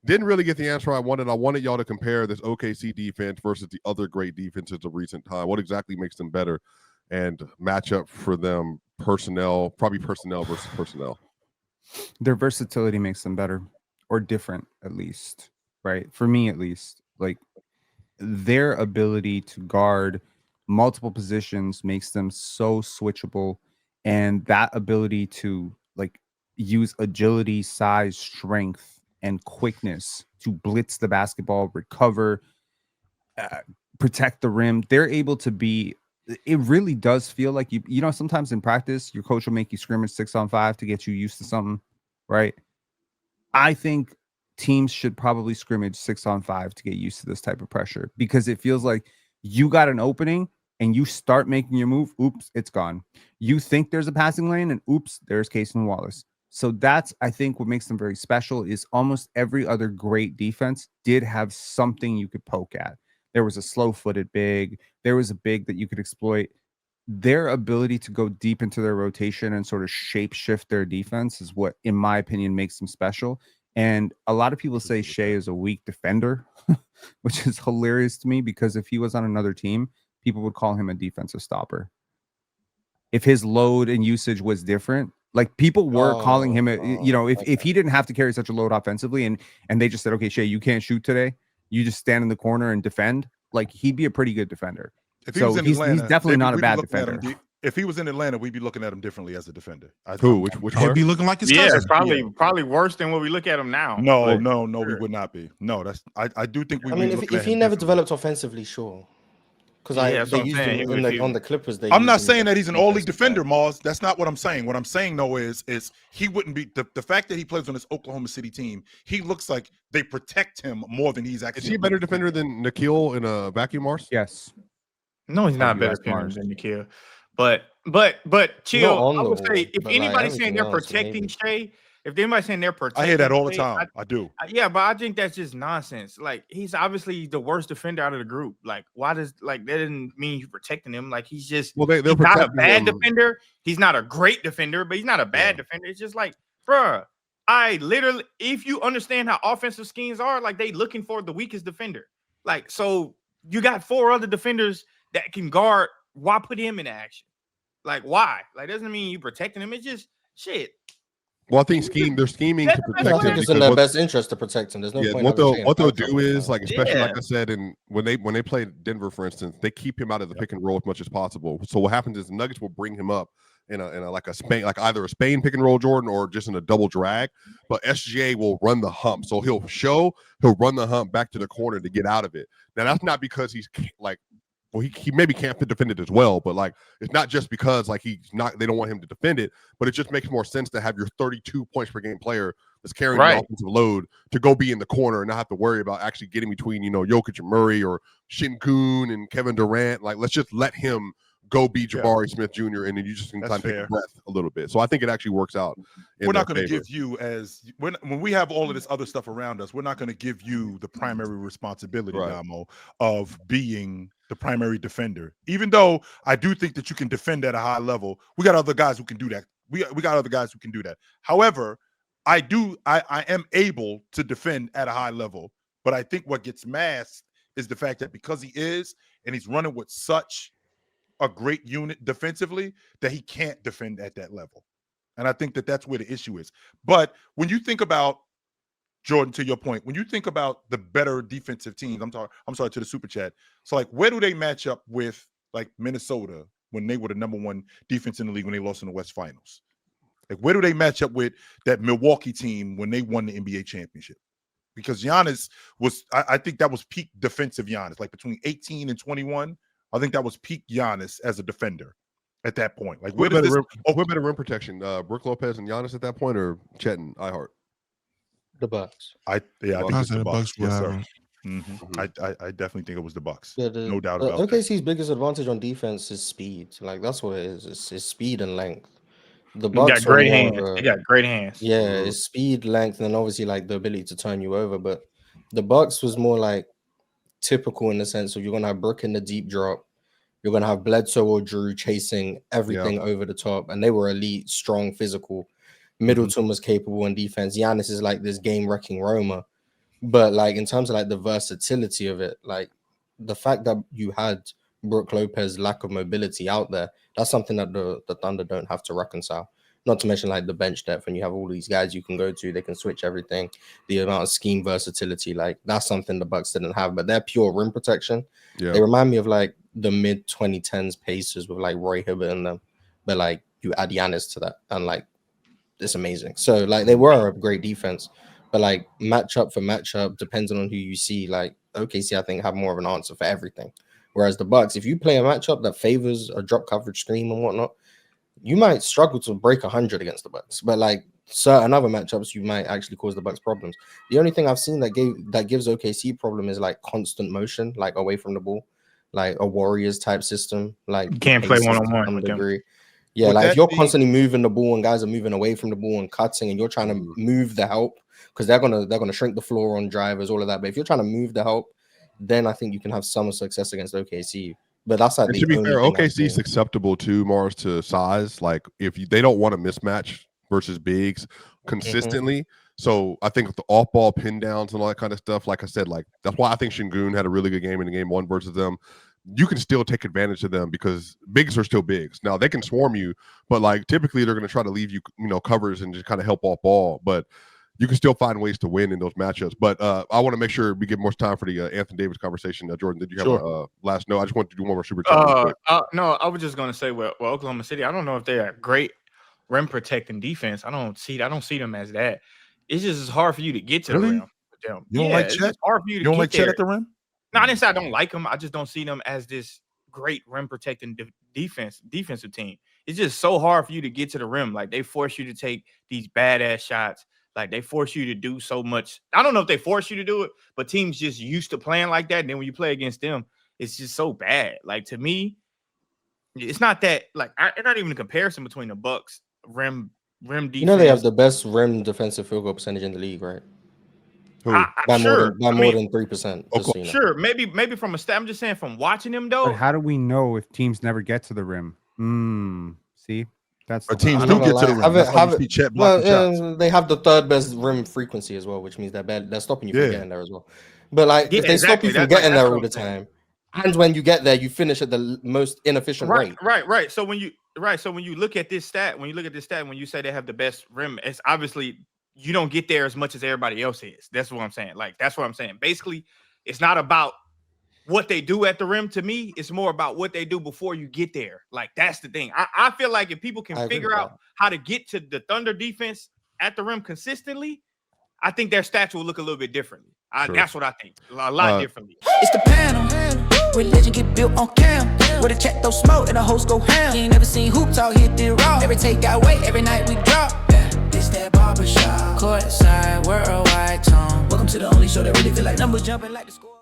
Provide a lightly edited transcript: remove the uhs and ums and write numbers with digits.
Didn't really get the answer I wanted. I wanted y'all to compare this OKC defense versus the other great defenses of recent time. What exactly makes them better, and match up for them personnel, probably personnel versus personnel. Their versatility makes them better or different, at least, right? For me, at least, like their ability to guard multiple positions makes them so switchable, and that ability to like use agility, size, strength, and quickness to blitz the basketball, recover, protect the rim. They're able to be. It really does feel like you know, sometimes in practice, your coach will make you scrimmage 6-on-5 to get you used to something, right? I think teams should probably scrimmage 6-on-5 to get used to this type of pressure, because it feels like you got an opening and you start making your move. Oops, it's gone. You think there's a passing lane and oops, there's Casey Wallace. So that's, I think, what makes them very special is almost every other great defense did have something you could poke at. There was a slow-footed big. There was a big that you could exploit. Their ability to go deep into their rotation and sort of shape shift their defense is what, in my opinion, makes them special. And a lot of people say Shai is a weak defender, which is hilarious to me, because if he was on another team, people would call him a defensive stopper. If his load and usage was different, like people were calling him if he didn't have to carry such a load offensively and they just said, okay, Shai, you can't shoot today, you just stand in the corner and defend, like he'd be a pretty good defender. If he was in Atlanta, he's definitely not a bad defender. If he was in Atlanta, we'd be looking at him differently as a defender. Which he'd be looking like his cousin. Probably worse than what we look at him now. No, we would not be. No, that's I do think we. I mean, if he never developed offensively, sure. Because they used him on the Clippers. I'm not saying that he's an all-league defender, Mars. That's not what I'm saying. What I'm saying though is he wouldn't be the fact that he plays on this Oklahoma City team. He looks like they protect him more than he's actually. Is he a better defender than Nikhil in a vacuum, Mars? Yes. No, he's not a better defender than Nikhil. But chill. I would say if anybody's saying they're protecting Shai, if anybody's saying they're protecting, I hear that all the time. I do. Yeah, but I think that's just nonsense. Like he's obviously the worst defender out of the group. Like why does that didn't mean you're protecting him? Like he's just he's not a bad defender. He's not a great defender, but he's not a bad defender. It's just like, bruh, I literally, if you understand how offensive schemes are, like they looking for the weakest defender. Like so, you got 4 other defenders that can guard. Why put him in action? Like why? Like doesn't mean you protecting him. It's just shit. Well, I think they're scheming to protect him. I think it's in their best interest to protect him. There's no point. What they'll do is, like, especially like I said, and when they play Denver, for instance, they keep him out of the pick and roll as much as possible. So what happens is the Nuggets will bring him up in a like a Spain, like either a Spain pick and roll Jordan or just in a double drag. But SGA will run the hump, so he'll run the hump back to the corner to get out of it. Now that's not because he's like. Well, he maybe can't defend it as well, but like it's not just because like they don't want him to defend it, but it just makes more sense to have your 32 points per game player that's carrying the offensive load to go be in the corner and not have to worry about actually getting between, Jokic and Murray or Şengün and Kevin Durant. Like let's just let him go be Jabari Smith Jr. and then you just can kind of take a breath a little bit. So I think it actually works out. We're not going to give you when we have all of this other stuff around us, we're not going to give you the primary responsibility, Damo, of being the primary defender. Even though I do think that you can defend at a high level, we got other guys who can do that. We got other guys who can do that. However, I am able to defend at a high level, but I think what gets masked is the fact that because he is and he's running with such a great unit defensively that he can't defend at that level. And I think that that's where the issue is. But when you think about, Jordan, to your point, when you think about the better defensive teams, I'm sorry to the super chat. So like, where do they match up with like Minnesota when they were the #1 defense in the league when they lost in the West Finals? Like, where do they match up with that Milwaukee team when they won the NBA championship? Because Giannis was, I think that was peak defensive Giannis, like between 18 and 21. I think that was peak Giannis as a defender at that point. Like, who better rim protection, Brook Lopez and Giannis at that point, or Chet and Ihart? The Bucks. I think it was the Bucks. Yes, sir. Mm-hmm. I definitely think it was the Bucks. Yeah, no doubt about that. OKC's biggest advantage on defense is speed. Like that's what it is. It's speed and length. The Bucks got great hands. They got great hands. Yeah, it's speed, length, and then obviously like the ability to turn you over. But the Bucks was more like typical in the sense of you're gonna have Brook in the deep drop. You're going to have Bledsoe or Drew chasing everything over the top. And they were elite, strong, physical. Middleton was capable in defense. Giannis is like this game-wrecking roamer. But like in terms of like the versatility of it, like the fact that you had Brook Lopez lack of mobility out there, that's something that the Thunder don't have to reconcile. Not to mention like the bench depth, and you have all these guys you can go to, they can switch everything. The amount of scheme versatility, like that's something the Bucks didn't have. But they're pure rim protection. Yeah. They remind me of like the mid 2010s Pacers with like Roy Hibbert in them, but like you add Giannis to that, and like it's amazing. So like they were a great defense, but like matchup for matchup, depending on who you see, like OKC I think have more of an answer for everything. Whereas the Bucks, if you play a matchup that favors a drop coverage screen and whatnot, you might struggle to break 100 against the Bucks. But like certain other matchups, you might actually cause the Bucks problems. The only thing I've seen that gives OKC problem is like constant motion, like away from the ball, like a Warriors type system. Like you can't play one-on-one. To some degree. Yeah, like if you're constantly moving the ball and guys are moving away from the ball and cutting, and you're trying to move the help because they're gonna shrink the floor on drivers, all of that. But if you're trying to move the help, then I think you can have some success against OKC. But that's like to be fair, OKC is acceptable too, Mars, to size. Like if they don't want to mismatch versus bigs consistently. So I think with the off-ball pin downs and all that kind of stuff, like I said, like that's why I think Şengün had a really good game in game one versus them. You can still take advantage of them because bigs are still bigs. Now they can swarm you, but like typically they're going to try to leave you, covers and just kind of help off ball. But you can still find ways to win in those matchups. But I want to make sure we give more time for the Anthony Davis conversation. Jordan, did you have a last note? I just wanted to do one more super chat. No, I was just going to say, well, Oklahoma City, I don't know if they're a great rim protecting defense. I don't see them as that. It's just hard for you to get to the rim with them. You don't like Chet? It's hard for you to don't get like there. Chet at the rim? No, I didn't say I don't like them. I just don't see them as this great rim protecting defensive team. It's just so hard for you to get to the rim. Like they force you to take these badass shots. Like they force you to do so much. I don't know if they force you to do it, but teams just used to playing like that. And then when you play against them, it's just so bad. Like to me, it's not that like it's not even a comparison between the Bucks rim defense. You know they have the best rim defensive field goal percentage in the league, right? By more than 3%. Sure, maybe from a stat. I'm just saying from watching them though. But how do we know if teams never get to the rim? See, that's teams do get to the rim. They have the third best rim frequency as well, which means they're stopping you from getting there as well. But like if they stop you from getting there all the time, and when you get there, you finish at the most inefficient rate. Right. So when you look at this stat, when you say they have the best rim, it's obviously you don't get there as much as everybody else is. That's what I'm saying. Like, that's what I'm saying. Basically, it's not about what they do at the rim. To me, it's more about what they do before you get there. Like, that's the thing. I feel like if people can figure out how to get to the Thunder defense at the rim consistently, I think their stats will look a little bit differently. That's what I think. A lot differently. It's the panel. Religion get built on cam. Where the check throw smoke and the hoes go ham. You ain't never seen hoops all hit the raw. Every take got weight, every night we drop. This that barbershop. Courtside, worldwide tone. Welcome to the only show that really feel like numbers jumping like the score.